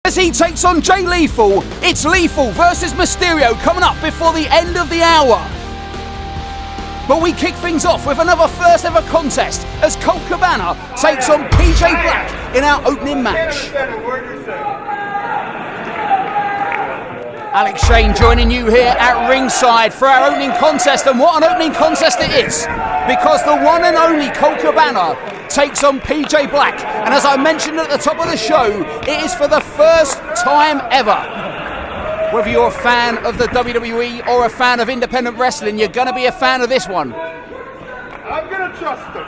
as he takes on Jay Lethal. It's Lethal versus Mysterio coming up before the end of the hour. But we kick things off with another first ever contest as Colt Cabana takes on PJ Black in our opening match. Alex Shane joining you here at ringside for our opening contest, and what an opening contest it is, because the one and only Colt Cabana takes on PJ Black, and as I mentioned at the top of the show, it is for the first time ever. Whether you're a fan of the WWE or a fan of independent wrestling, you're going to be a fan of this one. I'm going to trust him.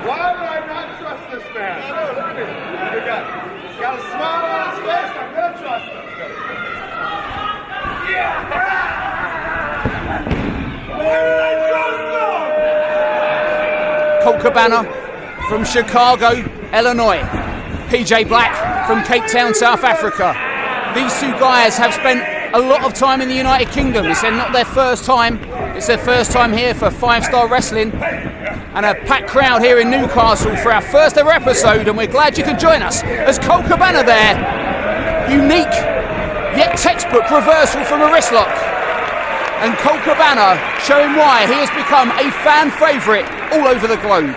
Why would I not trust this man? Look at him. He's got a smile on his face. I'm going to trust him. Why did I trust him? Colt Cabana from Chicago, Illinois. PJ Black from Cape Town, South Africa. These two guys have spent a lot of time in the United Kingdom. It's not their first time. It's their first time here for 5-Star Wrestling. And a packed crowd here in Newcastle for our first ever episode. And we're glad you can join us as Colt Cabana there. Unique, yet textbook reversal from a wrist lock. And Colt Cabana showing why he has become a fan favourite all over the globe.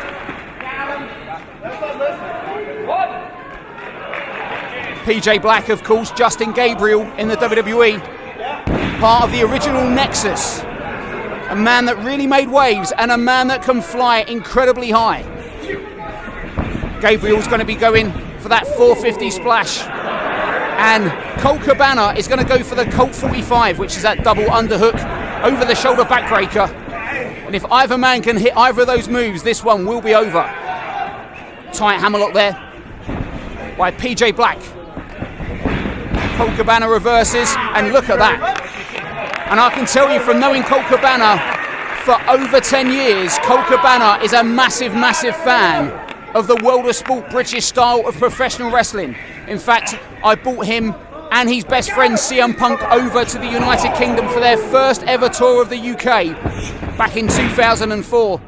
PJ Black, of course, Justin Gabriel in the WWE, part of the original Nexus, a man that really made waves and a man that can fly incredibly high. Gabriel's going to be going for that 450 splash, and Colt Cabana is going to go for the Colt 45, which is that double underhook over the shoulder backbreaker. And if either man can hit either of those moves, this one will be over. Tight hammerlock there by PJ Black. Colt Cabana reverses, and look at that. And I can tell you from knowing Colt Cabana for over 10 years, Colt Cabana is a massive, massive fan of the world of sport, British style of professional wrestling. In fact, I brought him and his best friend CM Punk over to the United Kingdom for their first ever tour of the UK back in 2004.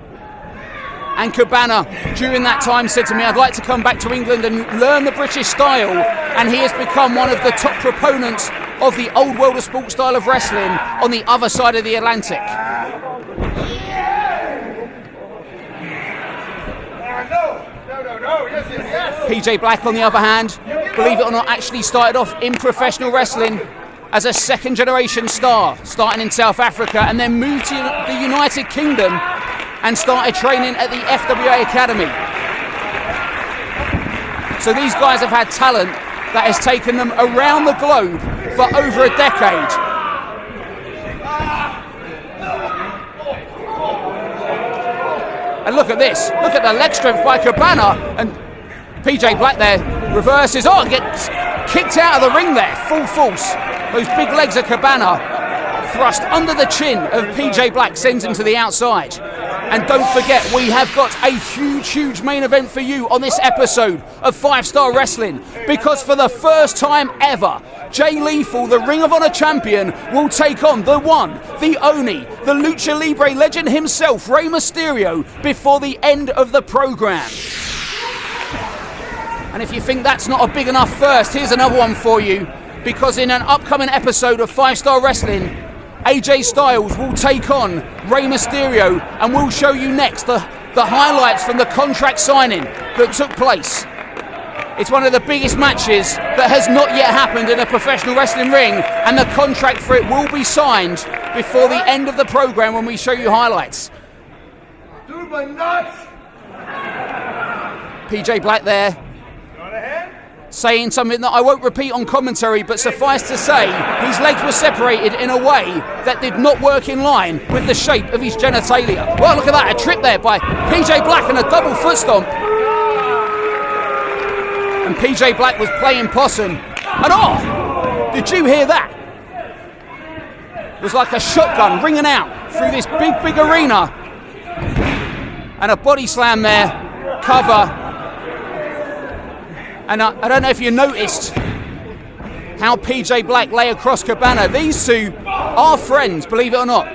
And Cabana, during that time, said to me, I'd like to come back to England and learn the British style. And he has become one of the top proponents of the old world of sport style of wrestling on the other side of the Atlantic. No. Yes. PJ Black, on the other hand, believe it or not, actually started off in professional wrestling as a second generation star, starting in South Africa, and then moved to the United Kingdom and started training at the FWA Academy. So these guys have had talent that has taken them around the globe for over a decade. And look at this, look at the leg strength by Cabana, and PJ Black there reverses, gets kicked out of the ring there, full force. Those big legs of Cabana thrust under the chin of PJ Black, sends him to the outside. And don't forget, we have got a huge main event for you on this episode of 5-Star Wrestling, because for the first time ever, Jay Lethal, the Ring of Honor champion, will take on the one, the only, the Lucha Libre legend himself, Rey Mysterio, before the end of the program. And if you think that's not a big enough first, here's another one for you, because in an upcoming episode of 5-Star Wrestling, AJ Styles will take on Rey Mysterio, and we'll show you next the highlights from the contract signing that took place. It's one of the biggest matches that has not yet happened in a professional wrestling ring, and the contract for it will be signed before the end of the program when we show you highlights. Dude, my nuts! PJ Black there, saying something that I won't repeat on commentary, but suffice to say, his legs were separated in a way that did not work in line with the shape of his genitalia. Well, look at that, a trip there by PJ Black and a double foot stomp. And PJ Black was playing possum. And did you hear that? It was like a shotgun ringing out through this big arena. And a body slam there, cover. And I don't know if you noticed how PJ Black lay across Cabana. These two are friends, believe it or not.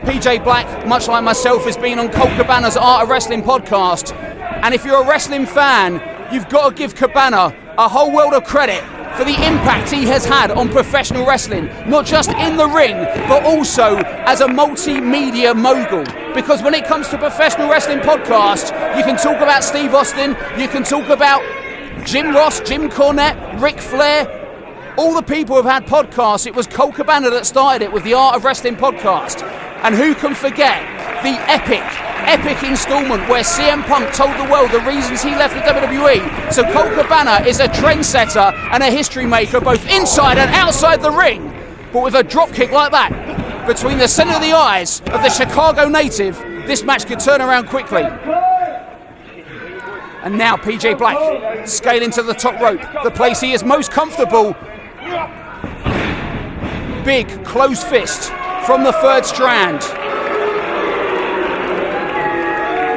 PJ Black, much like myself, has been on Colt Cabana's Art of Wrestling podcast. And if you're a wrestling fan, you've got to give Cabana a whole world of credit for the impact he has had on professional wrestling, not just in the ring, but also as a multimedia mogul. Because when it comes to professional wrestling podcasts, you can talk about Steve Austin, you can talk about Jim Ross, Jim Cornette, Ric Flair, all the people who've had podcasts. It was Colt Cabana that started it with the Art of Wrestling podcast. And who can forget the epic installment where CM Punk told the world the reasons he left the WWE. So Colt Cabana is a trendsetter and a history maker both inside and outside the ring. But with a drop kick like that between the centre of the eyes of the Chicago native, this match could turn around quickly. And now PJ Black scaling to the top rope, the place he is most comfortable. Big closed fist from the third strand.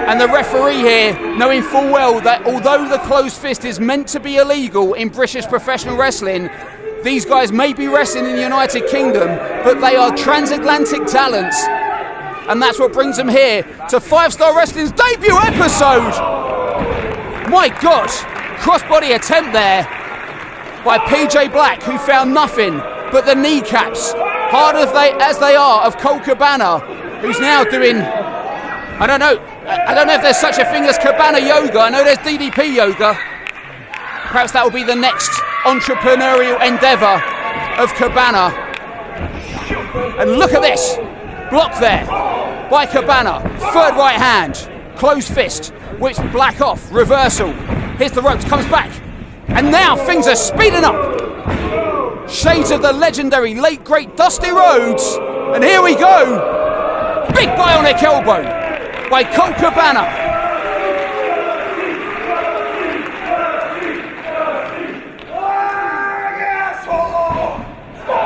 And the referee here, knowing full well that although the closed fist is meant to be illegal in British professional wrestling, these guys may be wrestling in the United Kingdom, but they are transatlantic talents. And that's what brings them here to 5-Star Wrestling's debut episode. My God, crossbody attempt there by PJ Black, who found nothing but the kneecaps, hard as they are, of Colt Cabana, who's now doing, I don't know if there's such a thing as Cabana yoga. I know there's DDP yoga. Perhaps that will be the next entrepreneurial endeavour of Cabana. And look at this, block there by Cabana, third right hand, closed fist, whips Black off, reversal, hits the ropes, comes back, and now things are speeding up. Shades of the legendary late great Dusty Rhodes, and here we go. Big bionic elbow by Colt Cabana.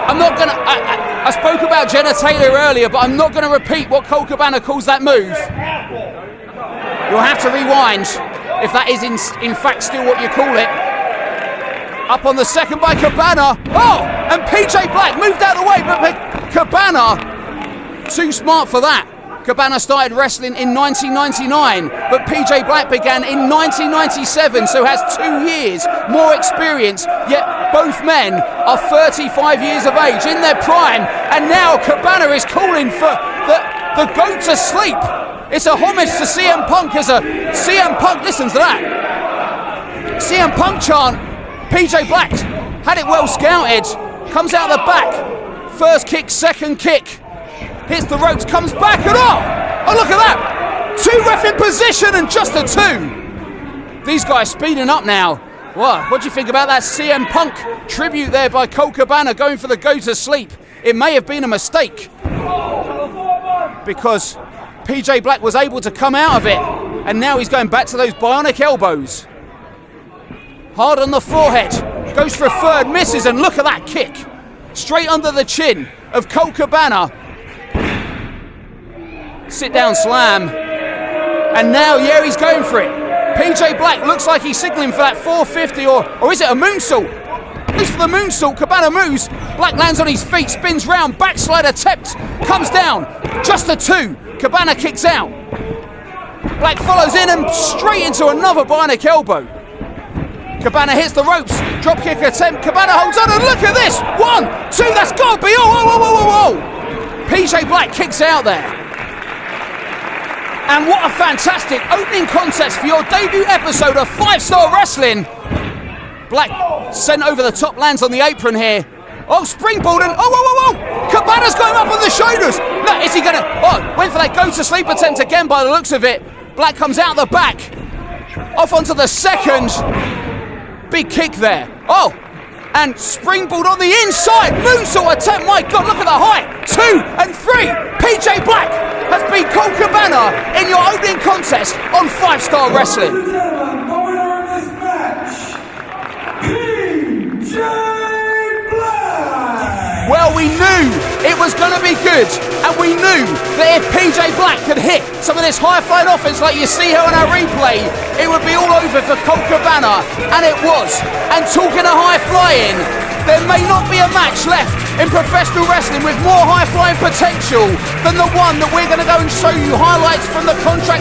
I'm not gonna. I spoke about Jenna Taylor earlier, but I'm not gonna repeat what Colt Cabana calls that move. You'll have to rewind if that is in fact still what you call it. Up on the second by Cabana. Oh, and PJ Black moved out of the way, but Cabana, too smart for that. Cabana started wrestling in 1999, but PJ Black began in 1997, so has 2 years more experience, yet both men are 35 years of age, in their prime, and now Cabana is calling for the go to sleep. It's a homage to CM Punk as a CM Punk listens to that. CM Punk chant. PJ Black had it well scouted, comes out the back, first kick, second kick, hits the ropes, comes back, and oh look at that, 2 ref in position and just a 2. These guys speeding up now. What do you think about that CM Punk tribute there by Colt Cabana going for the go to sleep? It may have been a mistake because PJ Black was able to come out of it, and now he's going back to those bionic elbows. Hard on the forehead, goes for a third, misses, and look at that kick. Straight under the chin of Colt Cabana. Sit down slam. And now, yeah, he's going for it. PJ Black looks like he's signalling for that 450, or is it a moonsault? Goes for the moonsault, Cabana moves. Black lands on his feet, spins round, backslide attempt, comes down. Just a 2, Cabana kicks out. Black follows in and straight into another bionic elbow. Cabana hits the ropes, drop kick attempt, Cabana holds on, and look at this! 1, 2, that's got to be, oh! PJ Black kicks out there. And what a fantastic opening contest for your debut episode of 5-Star Wrestling. Black sent over the top, lands on the apron here. Oh, springboard, and oh! Cabana's going up on the shoulders. No, is he gonna, went for that go to sleep attempt again by the looks of it. Black comes out the back, off onto the second. Big kick there. Oh, and springboard on the inside. Moonsault attempt. My God, look at the height. 2 and 3. PJ Black has beat Colt Cabana in your opening contest on 5-Star Wrestling. PJ Black. Well, we knew it was going to be good, and we knew that if PJ Black could hit some of this high-flying offense like you see here on our replay, it would be all over for Colt Cabana, and it was. And talking of high-flying, there may not be a match left in professional wrestling with more high-flying potential than the one that we're going to go and show you highlights from the contract